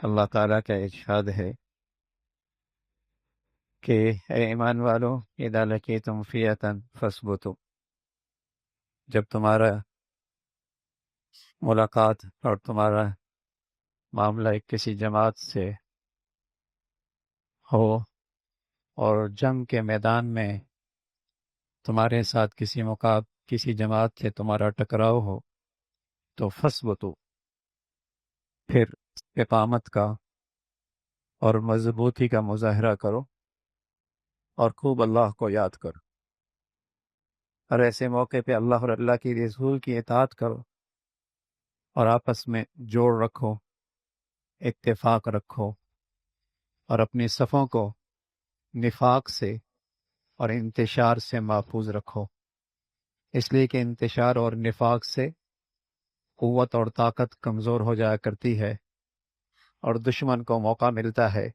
اللہ تعالیٰ کا ارشاد ہے کہ اے ایمان والو اذا لقیتم فئۃ فاثبتوا، جب تمہارا ملاقات اور تمہارا معاملہ ایک کسی جماعت سے ہو اور جنگ کے میدان میں تمہارے ساتھ کسی جماعت سے تمہارا ٹکراؤ ہو تو فاثبتوا، پھر اقامت کا اور مضبوطی کا مظاہرہ کرو اور خوب اللہ کو یاد کرو، اور ایسے موقع پہ اللہ اور اللہ کی رسول کی اطاعت کرو اور آپس میں جوڑ رکھو، اتفاق رکھو، اور اپنی صفوں کو نفاق سے اور انتشار سے محفوظ رکھو، اس لیے کہ انتشار اور نفاق سے قوت اور طاقت کمزور ہو جایا کرتی ہے اور دشمن کو موقع ملتا ہے۔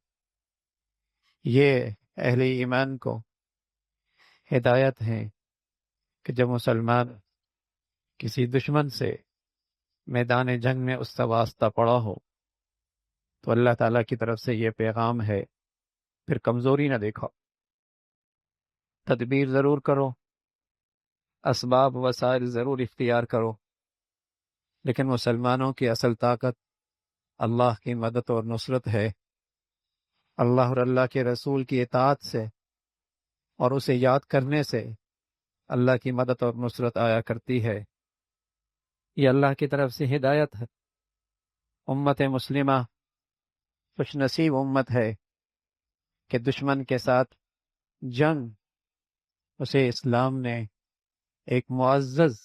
یہ اہل ایمان کو ہدایت ہے کہ جب مسلمان کسی دشمن سے میدان جنگ میں اس سے واسطہ پڑا ہو تو اللہ تعالیٰ کی طرف سے یہ پیغام ہے، پھر کمزوری نہ دیکھو، تدبیر ضرور کرو، اسباب وسائل ضرور اختیار کرو، لیکن مسلمانوں کی اصل طاقت اللہ کی مدد اور نصرت ہے۔ اللہ اور اللہ کے رسول کی اطاعت سے اور اسے یاد کرنے سے اللہ کی مدد اور نصرت آیا کرتی ہے۔ یہ اللہ کی طرف سے ہدایت ہے۔ امت مسلمہ خوش نصیب امت ہے کہ دشمن کے ساتھ جنگ اسے اسلام نے ایک معزز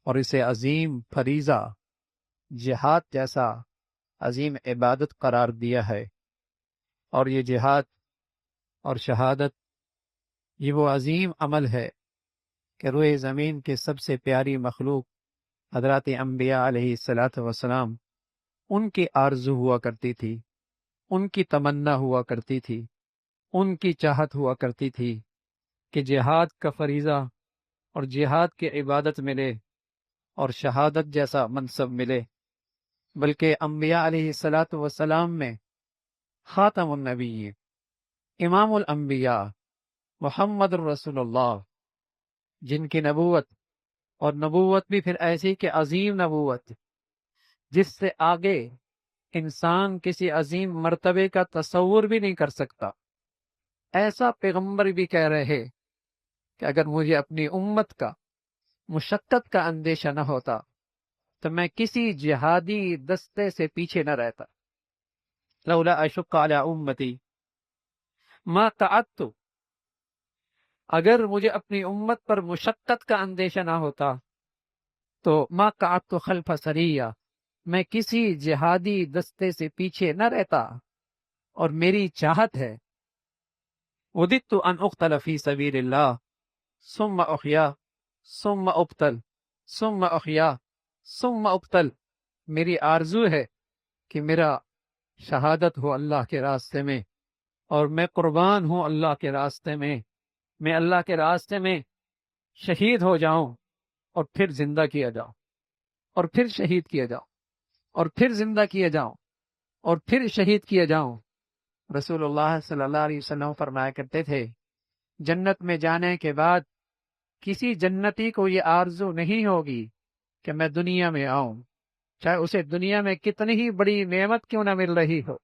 اور اسے عظیم فریضہ، جہاد جیسا عظیم عبادت قرار دیا ہے، اور یہ جہاد اور شہادت یہ وہ عظیم عمل ہے کہ روئے زمین کی سب سے پیاری مخلوق حضرات انبیاء علیہ الصلاۃ والسلام ان کی آرزو ہوا کرتی تھی، ان کی تمنا ہوا کرتی تھی، ان کی چاہت ہوا کرتی تھی کہ جہاد کا فریضہ اور جہاد کی عبادت ملے اور شہادت جیسا منصب ملے، بلکہ انبیاء علیہ الصلاۃ والسلام میں خاتم النبی، امام الانبیاء محمد الرسول اللہ، جن کی نبوت اور نبوت بھی پھر ایسی کہ عظیم نبوت جس سے آگے انسان کسی عظیم مرتبے کا تصور بھی نہیں کر سکتا، ایسا پیغمبر بھی کہہ رہے کہ اگر مجھے اپنی امت کا مشقت کا اندیشہ نہ ہوتا تو میں کسی جہادی دستے سے پیچھے نہ رہتا، لولا اشق علی امتی ما قعدت، اگر مجھے اپنی امت پر مشقت کا اندیشہ نہ ہوتا تو ما قعدت خلف سریہ، میں کسی جہادی دستے سے پیچھے نہ رہتا، اور میری چاہت ہے وددت ان اقتل فی سبیل اللہ ثم احیا ثم ابتل ثم احیا ثم ابتل، میری آرزو ہے کہ میرا شہادت ہو اللہ کے راستے میں اور میں قربان ہوں اللہ کے راستے میں اللہ کے راستے میں شہید ہو جاؤں اور پھر زندہ کیا جاؤں اور پھر شہید کیا جاؤں اور پھر زندہ کیا جاؤں اور پھر شہید کیا جاؤں۔ رسول اللہ صلی اللہ علیہ وسلم فرمایا کرتے تھے جنت میں جانے کے بعد کسی جنتی کو یہ آرزو نہیں ہوگی کہ میں دنیا میں آؤں، چاہے اسے دنیا میں کتنی ہی بڑی نعمت کیوں نہ مل رہی ہو،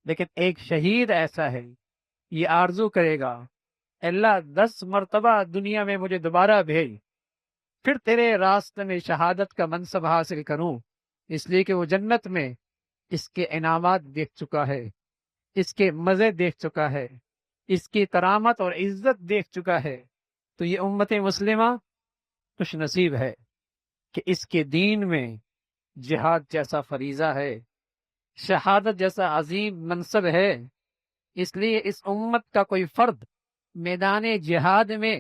لیکن ایک شہید ایسا ہے یہ آرزو کرے گا اللہ 10 مرتبہ دنیا میں مجھے دوبارہ بھیج، پھر تیرے راستے میں شہادت کا منصب حاصل کروں، اس لیے کہ وہ جنت میں اس کے انعامات دیکھ چکا ہے، اس کے مزے دیکھ چکا ہے، اس کی کرامت اور عزت دیکھ چکا ہے۔ تو یہ امت مسلمہ خوش نصیب ہے کہ اس کے دین میں جہاد جیسا فریضہ ہے، شہادت جیسا عظیم منصب ہے، اس لیے اس امت کا کوئی فرد میدان جہاد میں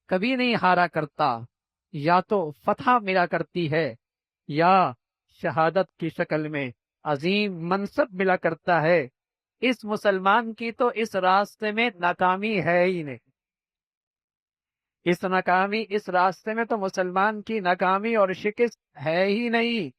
کبھی نہیں ہارا کرتا، یا تو فتح ملا کرتی ہے یا شہادت کی شکل میں عظیم منصب ملا کرتا ہے۔ اس مسلمان کی تو اس راستے میں ناکامی ہے ہی نہیں، اس راستے میں تو مسلمان کی ناکامی اور شکست ہے ہی نہیں۔